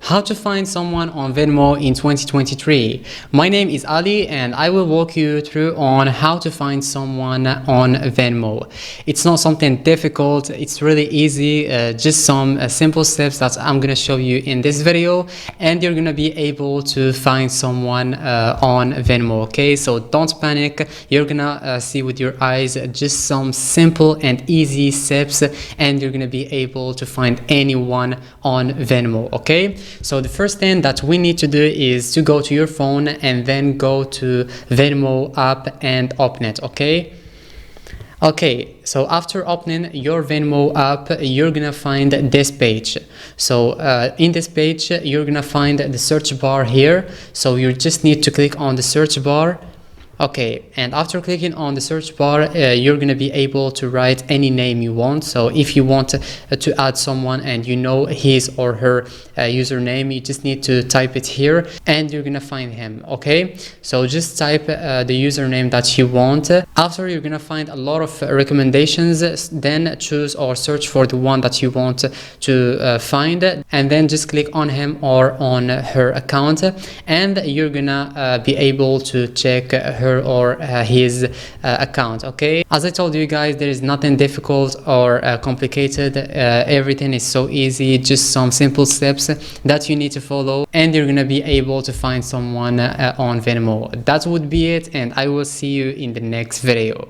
How to find someone on Venmo in 2023. My name is Ali and I will walk you through on how to find someone on Venmo. It's not something difficult, it's really easy, just some simple steps that I'm gonna show you in this video, and you're gonna be able to find someone on Venmo. Okay, so don't panic, you're gonna see with your eyes just some simple and easy steps, and you're gonna be able to find anyone on Venmo. Okay, so the first thing that we need to do is to go to your phone and then go to Venmo app and open it. Okay, so after opening your Venmo app, you're gonna find this page. So in this page, you're gonna find the search bar here. So you just need to click on the search bar. Okay, and after clicking on the search bar, you're gonna be able to write any name you want. So if you want to add someone and you know his or her username, you just need to type it here and you're gonna find him. Okay, so just type the username that you want. After, you're gonna find a lot of recommendations, then choose or search for the one that you want to find, and then just click on him or on her account, and you're gonna be able to check her or his account. Okay, as I told you guys, there is nothing difficult or complicated. Everything is so easy, just some simple steps that you need to follow, and you're gonna be able to find someone on Venmo. That would be it, and I will see you in the next video.